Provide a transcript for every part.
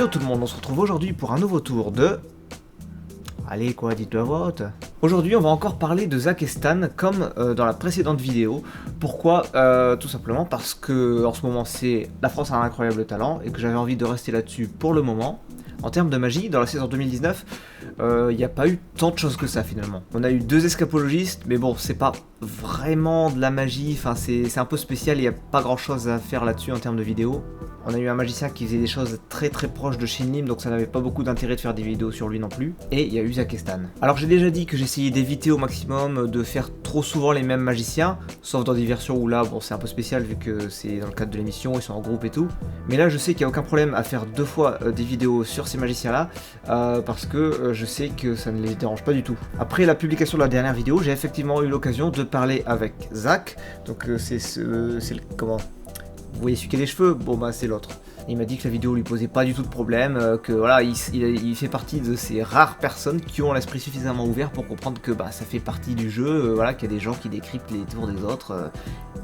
Yo tout le monde, on se retrouve aujourd'hui pour un nouveau tour de... Allez quoi, dites-le à voix haute. Aujourd'hui on va encore parler de Zach et Stan comme dans la précédente vidéo. Pourquoi tout simplement parce que en ce moment c'est la France a un incroyable talent et que j'avais envie de rester là-dessus pour le moment. En termes de magie, dans la saison 2019, il n'y a pas eu tant de choses que ça finalement. On a eu 2 escapologistes, mais bon, c'est pas vraiment de la magie, enfin c'est un peu spécial, il n'y a pas grand chose à faire là-dessus en termes de vidéo. On a eu un magicien qui faisait des choses très proches de Shin Lim, donc ça n'avait pas beaucoup d'intérêt de faire des vidéos sur lui non plus. Et il y a eu Zach et Stan. Alors j'ai déjà dit que j'essayais d'éviter au maximum de faire trop souvent les mêmes magiciens, sauf dans des versions où là, bon c'est un peu spécial vu que c'est dans le cadre de l'émission, ils sont en groupe et tout. Mais là je sais qu'il n'y a aucun problème à faire 2 fois des vidéos sur ces magiciens là, parce que je sais que ça ne les dérange pas du tout. Après la publication de la dernière vidéo, j'ai effectivement eu l'occasion de parler avec Zach, donc c'est comment... Vous voyez celui qui a les cheveux, bon bah c'est l'autre. Il m'a dit que la vidéo lui posait pas du tout de problème, que voilà, il fait partie de ces rares personnes qui ont l'esprit suffisamment ouvert pour comprendre que bah ça fait partie du jeu, voilà, qu'il y a des gens qui décryptent les tours des autres,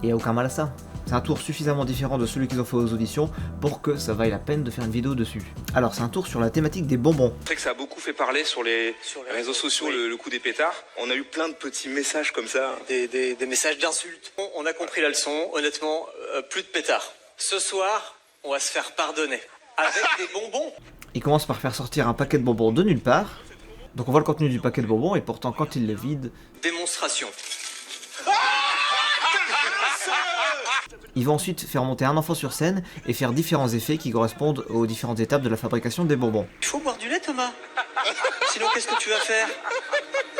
et aucun mal à ça. C'est un tour suffisamment différent de celui qu'ils ont fait aux auditions pour que ça vaille la peine de faire une vidéo dessus. Alors c'est un tour sur la thématique des bonbons. C'est vrai que ça a beaucoup fait parler sur les réseaux sociaux, oui. le coup des pétards. On a eu plein de petits messages comme ça. Des messages d'insultes. On a compris la leçon, honnêtement, plus de pétards. Ce soir, on va se faire pardonner. Avec des bonbons. Il commence par faire sortir un paquet de bonbons de nulle part. Donc on voit le contenu du paquet de bonbons et pourtant quand il le vide... Démonstration. Ils vont ensuite faire monter un enfant sur scène et faire différents effets qui correspondent aux différentes étapes de la fabrication des bonbons. Il faut boire du lait, Thomas. Sinon, qu'est-ce que tu vas faire?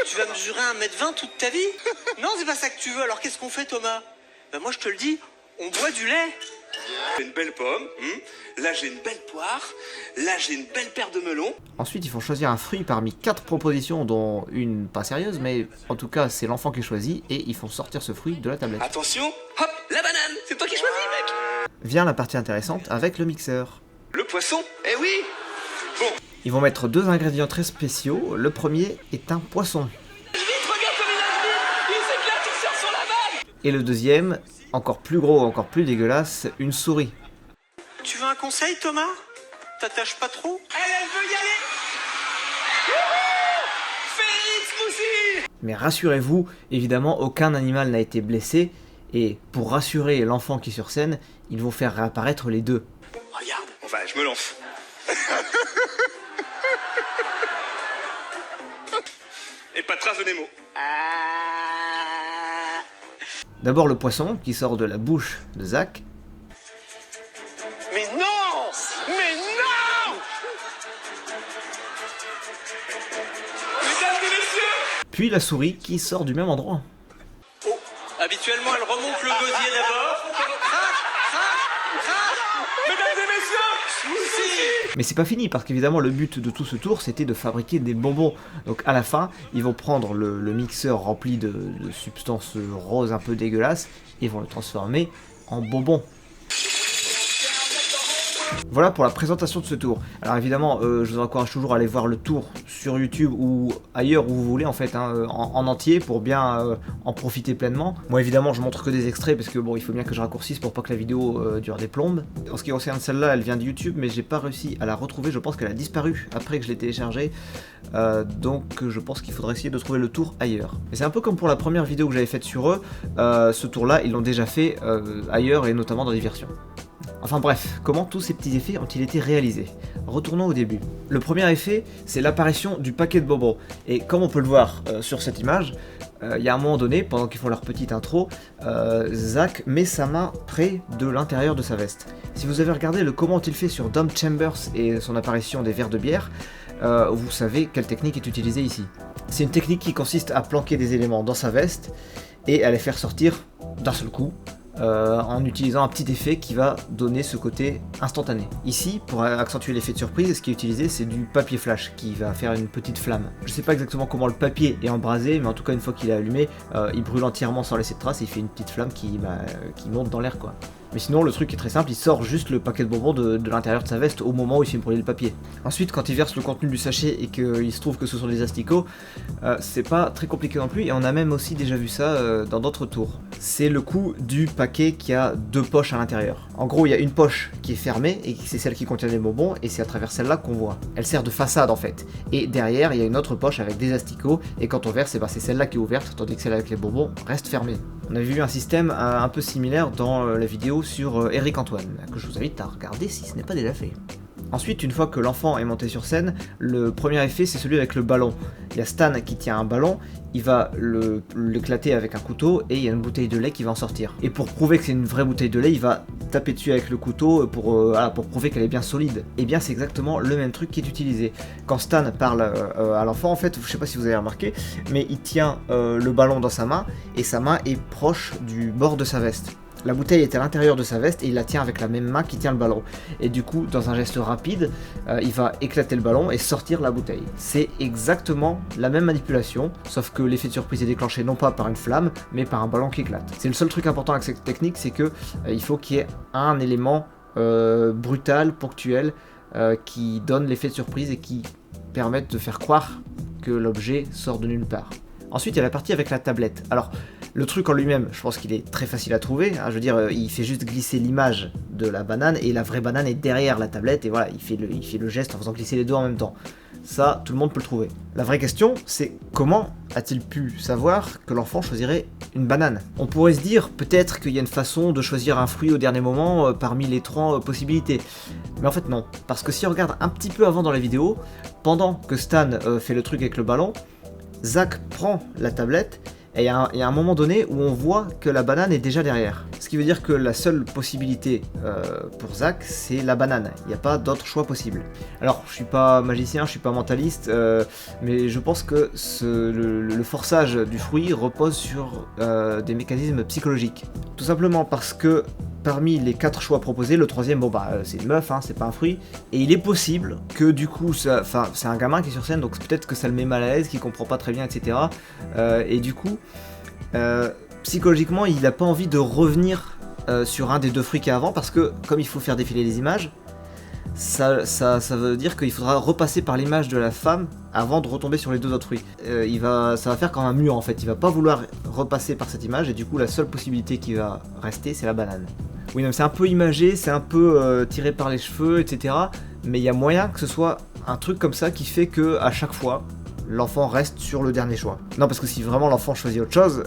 Tu vas mesurer 1m20 toute ta vie? Non, c'est pas ça que tu veux. Alors qu'est-ce qu'on fait, Thomas? Ben moi, je te le dis, on boit du lait. J'ai une belle pomme, là j'ai une belle poire, là j'ai une belle paire de melons. Ensuite, il faut choisir un fruit parmi 4 propositions, dont une pas sérieuse, mais en tout cas, c'est l'enfant qui choisit, et ils font sortir ce fruit de la tablette. Attention, hop, la banane, c'est toi qui choisis, mec. Vient la partie intéressante avec le mixeur. Le poisson, eh oui. Bon. Ils vont mettre 2 ingrédients très spéciaux. Le premier est un poisson. Vite, regarde comme il nage vite. Il s'éclate, il sort sur la vague. Et le deuxième, encore plus gros, encore plus dégueulasse, une souris. Tu veux un conseil, Thomas? T'attaches pas trop? Elle veut y aller. Félix Moussi. Mais rassurez-vous, évidemment, aucun animal n'a été blessé. Et pour rassurer l'enfant qui est sur scène, ils vont faire réapparaître les 2. Regarde, enfin, je me lance. Et pas de trace de Nemo. D'abord le poisson qui sort de la bouche de Zach. Mais non! Mais non! Mesdames et messieurs! Puis la souris qui sort du même endroit. Oh, habituellement elle remonte le gosier d'abord. Mesdames et messieurs! Moussi! Mais c'est pas fini parce qu'évidemment le but de tout ce tour c'était de fabriquer des bonbons. Donc à la fin ils vont prendre le mixeur rempli de substances roses un peu dégueulasses et vont le transformer en bonbons. Voilà pour la présentation de ce tour. Alors évidemment, je vous encourage toujours à aller voir le tour sur YouTube ou ailleurs où vous voulez en fait, en entier pour bien en profiter pleinement. Moi évidemment je montre que des extraits parce que bon il faut bien que je raccourcisse pour pas que la vidéo dure des plombes. En ce qui concerne celle-là, elle vient de YouTube mais j'ai pas réussi à la retrouver, je pense qu'elle a disparu après que je l'ai téléchargée. Donc je pense qu'il faudrait essayer de trouver le tour ailleurs. Et c'est un peu comme pour la première vidéo que j'avais faite sur eux, ce tour-là ils l'ont déjà fait ailleurs et notamment dans des versions. Enfin bref, comment tous ces petits effets ont-ils été réalisés? Retournons au début. Le premier effet, c'est l'apparition du paquet de bonbons. Et comme on peut le voir sur cette image, il y a un moment donné, pendant qu'ils font leur petite intro, Zach met sa main près de l'intérieur de sa veste. Si vous avez regardé le comment il fait sur Dom Chambers et son apparition des verres de bière, vous savez quelle technique est utilisée ici. C'est une technique qui consiste à planquer des éléments dans sa veste et à les faire sortir d'un seul coup. En utilisant un petit effet qui va donner ce côté instantané. Ici, pour accentuer l'effet de surprise, ce qui est utilisé, c'est du papier flash qui va faire une petite flamme. Je sais pas exactement comment le papier est embrasé, mais en tout cas, une fois qu'il est allumé, il brûle entièrement sans laisser de traces et il fait une petite flamme qui monte dans l'air, quoi. Mais sinon, le truc est très simple, il sort juste le paquet de bonbons de l'intérieur de sa veste au moment où il fait brûler le papier. Ensuite, quand il verse le contenu du sachet et qu'il se trouve que ce sont des asticots, c'est pas très compliqué non plus, et on a même aussi déjà vu ça dans d'autres tours. c'est le coup du paquet qui a 2 poches à l'intérieur. En gros, il y a une poche qui est fermée, et c'est celle qui contient les bonbons, et c'est à travers celle-là qu'on voit. Elle sert de façade en fait. Et derrière, il y a une autre poche avec des asticots, et quand on verse, c'est celle-là qui est ouverte, tandis que celle avec les bonbons reste fermée. On avait vu un système un peu similaire dans la vidéo sur Eric Antoine, que je vous invite à regarder si ce n'est pas déjà fait. Ensuite, une fois que l'enfant est monté sur scène, le premier effet c'est celui avec le ballon. Il y a Stan qui tient un ballon, il va l'éclater avec un couteau et il y a une bouteille de lait qui va en sortir. Et pour prouver que c'est une vraie bouteille de lait, il va taper dessus avec le couteau pour prouver qu'elle est bien solide. Et bien c'est exactement le même truc qui est utilisé. Quand Stan parle à l'enfant, en fait, je sais pas si vous avez remarqué, mais il tient le ballon dans sa main et sa main est proche du bord de sa veste. La bouteille est à l'intérieur de sa veste et il la tient avec la même main qui tient le ballon. Et du coup, dans un geste rapide, il va éclater le ballon et sortir la bouteille. C'est exactement la même manipulation, sauf que l'effet de surprise est déclenché non pas par une flamme, mais par un ballon qui éclate. C'est le seul truc important avec cette technique, c'est que il faut qu'il y ait un élément brutal, ponctuel, qui donne l'effet de surprise et qui permette de faire croire que l'objet sort de nulle part. Ensuite, il y a la partie avec la tablette. Alors, le truc en lui-même, je pense qu'il est très facile à trouver. Je veux dire, il fait juste glisser l'image de la banane et la vraie banane est derrière la tablette et voilà, il fait le geste en faisant glisser les deux en même temps. Ça, tout le monde peut le trouver. La vraie question, c'est comment a-t-il pu savoir que l'enfant choisirait une banane? On pourrait se dire, peut-être qu'il y a une façon de choisir un fruit au dernier moment parmi les 3 possibilités. Mais en fait non, parce que si on regarde un petit peu avant dans la vidéo, pendant que Stan fait le truc avec le ballon, Zach prend la tablette et il y a un moment donné où on voit que la banane est déjà derrière. Ce qui veut dire que la seule possibilité pour Zach, c'est la banane. Il n'y a pas d'autre choix possible. Alors, je suis pas magicien, je suis pas mentaliste, mais je pense que le forçage du fruit repose sur des mécanismes psychologiques. Tout simplement parce que parmi les 4 choix proposés, le troisième, c'est une meuf, c'est pas un fruit, et il est possible que du coup, c'est un gamin qui est sur scène, donc peut-être que ça le met mal à l'aise, qu'il comprend pas très bien, etc. Et du coup, psychologiquement, il n'a pas envie de revenir sur un des 2 fruits qu'il y a avant, parce que comme il faut faire défiler les images, ça veut dire qu'il faudra repasser par l'image de la femme avant de retomber sur les 2 autres fruits. Ça va faire comme un mur en fait, il va pas vouloir repasser par cette image et du coup la seule possibilité qui va rester c'est la banane. Oui, non, c'est un peu imagé, c'est un peu tiré par les cheveux, etc. Mais il y a moyen que ce soit un truc comme ça qui fait que à chaque fois, l'enfant reste sur le dernier choix. Non, parce que si vraiment l'enfant choisit autre chose,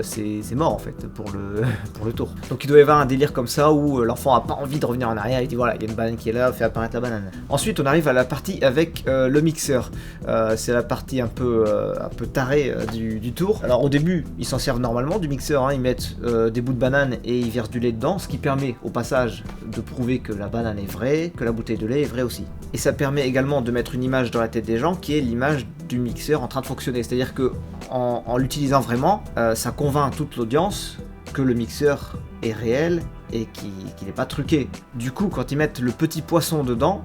c'est mort en fait pour le tour. Donc il doit y avoir un délire comme ça où l'enfant a pas envie de revenir en arrière, il dit voilà, il y a une banane qui est là, fait apparaître la banane. Ensuite on arrive à la partie avec le mixeur. C'est la partie un peu tarée du tour. Alors au début, ils s'en servent normalement du mixeur, ils mettent des bouts de banane et ils versent du lait dedans, ce qui permet au passage de prouver que la banane est vraie, que la bouteille de lait est vraie aussi. Et ça permet également de mettre une image dans la tête des gens qui est l'image du mixeur en train de fonctionner, c'est-à-dire que en l'utilisant vraiment, ça convainc toute l'audience que le mixeur est réel et qu'il n'est pas truqué. Du coup, quand ils mettent le petit poisson dedans,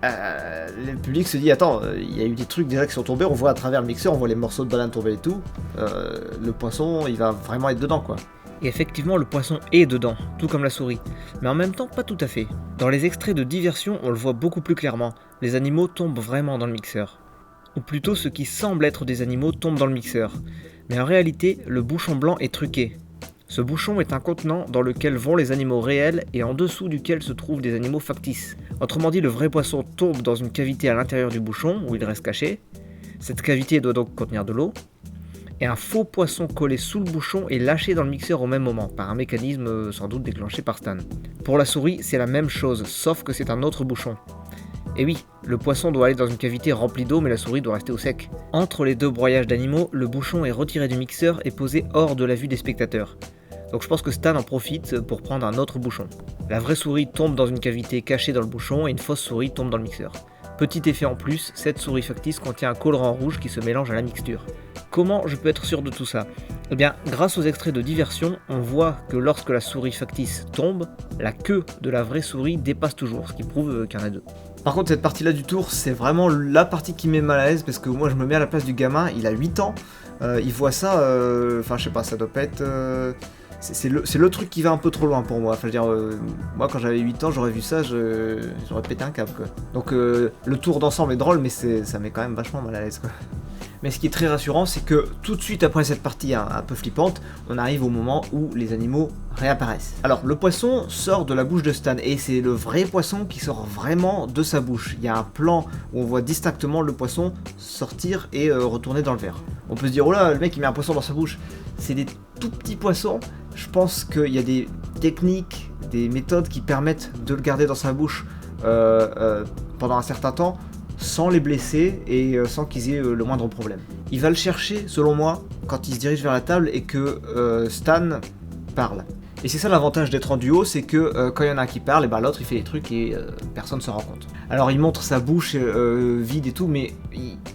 le public se dit attends, il y a eu des trucs déjà qui sont tombés, on voit à travers le mixeur, on voit les morceaux de banane tomber et tout, le poisson il va vraiment être dedans quoi. Et effectivement, le poisson est dedans, tout comme la souris. Mais en même temps, pas tout à fait. Dans les extraits de diversion, on le voit beaucoup plus clairement. Les animaux tombent vraiment dans le mixeur. Ou plutôt, ce qui semble être des animaux tombent dans le mixeur. Mais en réalité, le bouchon blanc est truqué. Ce bouchon est un contenant dans lequel vont les animaux réels et en dessous duquel se trouvent des animaux factices. Autrement dit, le vrai poisson tombe dans une cavité à l'intérieur du bouchon, où il reste caché. Cette cavité doit donc contenir de l'eau. Et un faux poisson collé sous le bouchon est lâché dans le mixeur au même moment, par un mécanisme sans doute déclenché par Stan. Pour la souris, c'est la même chose, sauf que c'est un autre bouchon. Et oui, le poisson doit aller dans une cavité remplie d'eau, mais la souris doit rester au sec. Entre les 2 broyages d'animaux, le bouchon est retiré du mixeur et posé hors de la vue des spectateurs. Donc je pense que Stan en profite pour prendre un autre bouchon. La vraie souris tombe dans une cavité cachée dans le bouchon et une fausse souris tombe dans le mixeur. Petit effet en plus, cette souris factice contient un colorant rouge qui se mélange à la mixture. Comment je peux être sûr de tout ça? Eh bien, grâce aux extraits de diversion, on voit que lorsque la souris factice tombe, la queue de la vraie souris dépasse toujours, ce qui prouve qu'il y en a 2. Par contre, cette partie-là du tour, c'est vraiment la partie qui met mal à l'aise, parce que moi je me mets à la place du gamin, il a 8 ans, il voit ça, je sais pas, ça doit pas être... C'est le truc qui va un peu trop loin pour moi. Enfin, je veux dire, moi quand j'avais 8 ans, j'aurais vu ça, j'aurais pété un câble quoi. Donc le tour d'ensemble est drôle, mais ça met quand même vachement mal à l'aise quoi. Mais ce qui est très rassurant, c'est que tout de suite après cette partie un peu flippante, on arrive au moment où les animaux réapparaissent. Alors le poisson sort de la bouche de Stan, et c'est le vrai poisson qui sort vraiment de sa bouche. Il y a un plan où on voit distinctement le poisson sortir et retourner dans le verre. On peut se dire, oh là, le mec il met un poisson dans sa bouche. C'est des tout petits poissons. Je pense qu'il y a des techniques, des méthodes qui permettent de le garder dans sa bouche pendant un certain temps, sans les blesser et sans qu'ils aient le moindre problème. Il va le chercher, selon moi, quand il se dirige vers la table et que Stan parle. Et c'est ça l'avantage d'être en duo, c'est que quand il y en a un qui parle, et ben l'autre il fait des trucs et personne ne se rend compte. Alors il montre sa bouche vide et tout, mais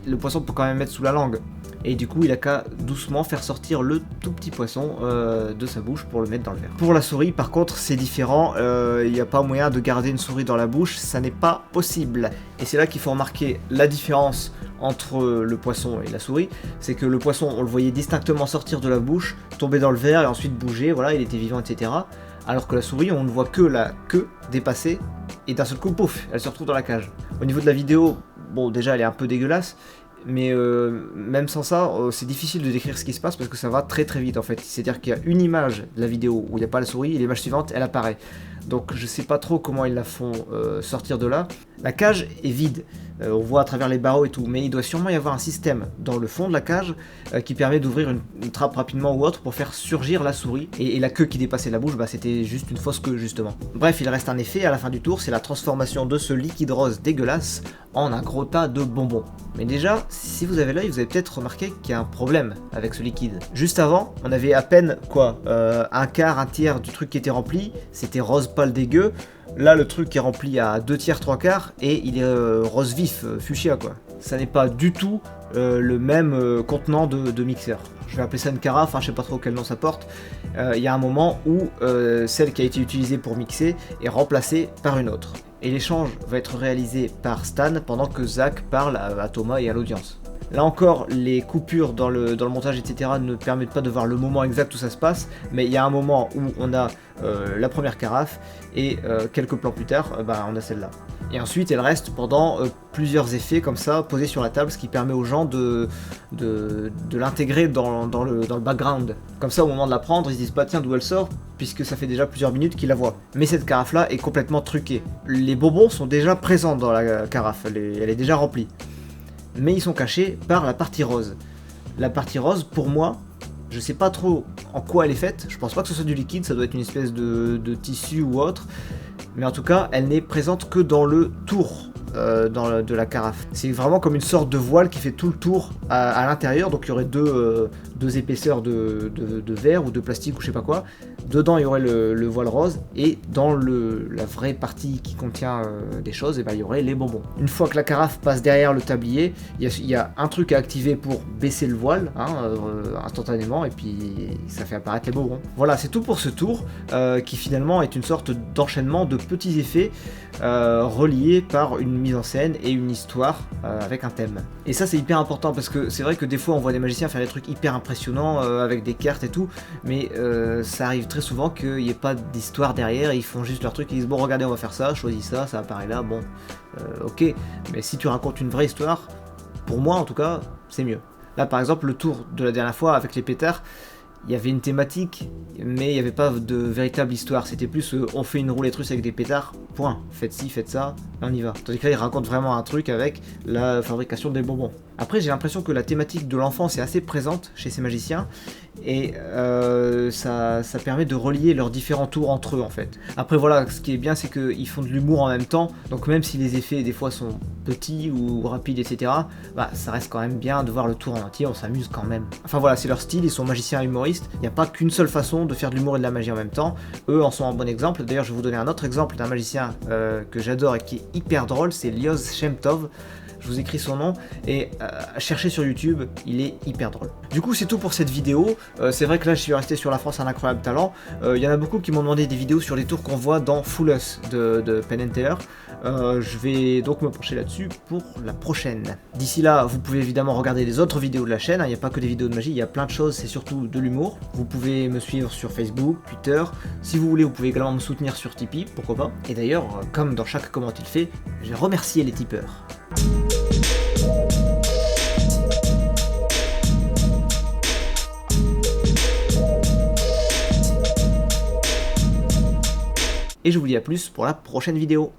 le poisson peut quand même mettre sous la langue. Et du coup il a qu'à doucement faire sortir le tout petit poisson de sa bouche pour le mettre dans le verre. Pour la souris par contre c'est différent, il n'y a pas moyen de garder une souris dans la bouche, ça n'est pas possible. Et c'est là qu'il faut remarquer la différence entre le poisson et la souris, c'est que le poisson on le voyait distinctement sortir de la bouche, tomber dans le verre et ensuite bouger, voilà, il était vivant, etc. Alors que la souris on ne voit que la queue dépasser et d'un seul coup pouf, elle se retrouve dans la cage. Au niveau de la vidéo, bon déjà elle est un peu dégueulasse, mais même sans ça, c'est difficile de décrire ce qui se passe parce que ça va très très vite en fait. C'est-à-dire qu'il y a une image de la vidéo où il n'y a pas la souris et l'image suivante elle apparaît. Donc je sais pas trop comment ils la font sortir de là. La cage est vide, on voit à travers les barreaux et tout, mais il doit sûrement y avoir un système dans le fond de la cage qui permet d'ouvrir une trappe rapidement ou autre pour faire surgir la souris. Et la queue qui dépassait la bouche, bah, c'était juste une fausse queue justement. Bref, il reste un effet à la fin du tour, c'est la transformation de ce liquide rose dégueulasse en un gros tas de bonbons. Mais déjà, si vous avez l'œil, vous avez peut-être remarqué qu'il y a un problème avec ce liquide. Juste avant, on avait à peine quoi, un quart, un tiers du truc qui était rempli, c'était rose pâle dégueu. Là, le truc est rempli à 2 tiers, 3 quarts, et il est rose vif, fuchsia quoi. Ça n'est pas du tout le même contenant de mixeur. Je vais appeler ça une carafe, hein, je sais pas trop quel nom ça porte. Il y a un moment où celle qui a été utilisée pour mixer est remplacée par une autre. Et l'échange va être réalisé par Stan pendant que Zach parle à Thomas et à l'audience. Là encore, les coupures dans le montage, etc. ne permettent pas de voir le moment exact où ça se passe, mais il y a un moment où on a la première carafe, et quelques plans plus tard, on a celle-là. Et ensuite, elle reste pendant plusieurs effets comme ça, posés sur la table, ce qui permet aux gens de l'intégrer dans le background. Comme ça, au moment de la prendre, ils se disent pas tiens d'où elle sort, puisque ça fait déjà plusieurs minutes qu'ils la voient. Mais cette carafe-là est complètement truquée. Les bonbons sont déjà présents dans la carafe, elle est déjà remplie. Mais ils sont cachés par la partie rose. La partie rose, pour moi, je sais pas trop en quoi elle est faite, je pense pas que ce soit du liquide, ça doit être une espèce de tissu ou autre, mais en tout cas, elle n'est présente que dans le tour de la carafe. C'est vraiment comme une sorte de voile qui fait tout le tour à l'intérieur, donc il y aurait deux épaisseurs de verre ou de plastique ou je sais pas quoi. Dedans il y aurait le voile rose, et dans la vraie partie qui contient des choses, il y aurait les bonbons. Une fois que la carafe passe derrière le tablier, il y a un truc à activer pour baisser le voile instantanément, et puis ça fait apparaître les bonbons. Voilà, c'est tout pour ce tour qui finalement est une sorte d'enchaînement de petits effets reliés par une mise en scène et une histoire avec un thème. Et ça c'est hyper important parce que c'est vrai que des fois on voit des magiciens faire des trucs hyper impressionnants avec des cartes et tout, mais ça arrive très souvent qu'il n'y ait pas d'histoire derrière, ils font juste leur truc, ils disent bon regardez on va faire ça, choisis ça, ça apparaît là, bon ok, mais si tu racontes une vraie histoire, pour moi en tout cas, c'est mieux. Là par exemple le tour de la dernière fois avec les pétards, il y avait une thématique, mais il n'y avait pas de véritable histoire. C'était plus on fait une roulette russe avec des pétards, point. Faites ci, faites ça, on y va. Tandis que là, il raconte vraiment un truc avec la fabrication des bonbons. Après, j'ai l'impression que la thématique de l'enfance est assez présente chez ces magiciens, et ça permet de relier leurs différents tours entre eux en fait. Après voilà, ce qui est bien c'est qu'ils font de l'humour en même temps, donc même si les effets des fois sont petits ou rapides etc, ça reste quand même bien de voir le tour en entier, on s'amuse quand même. Enfin voilà, c'est leur style, ils sont magiciens et humoristes, il n'y a pas qu'une seule façon de faire de l'humour et de la magie en même temps, eux en sont un bon exemple. D'ailleurs je vais vous donner un autre exemple d'un magicien que j'adore et qui est hyper drôle, c'est Lioz Shem Tov. Je vous écris son nom, et cherchez sur YouTube, il est hyper drôle. Du coup c'est tout pour cette vidéo, c'est vrai que là je suis resté sur La France a un incroyable talent, il y en a beaucoup qui m'ont demandé des vidéos sur les tours qu'on voit dans Full Us de Penn & Teller, je vais donc me pencher là-dessus pour la prochaine. D'ici là, vous pouvez évidemment regarder les autres vidéos de la chaîne, il n'y a pas que des vidéos de magie, il y a plein de choses, c'est surtout de l'humour. Vous pouvez me suivre sur Facebook, Twitter, si vous voulez vous pouvez également me soutenir sur Tipeee, pourquoi pas. Et d'ailleurs, comme dans chaque comment il fait, j'ai remercié les tipeurs. et je vous dis à plus pour la prochaine vidéo.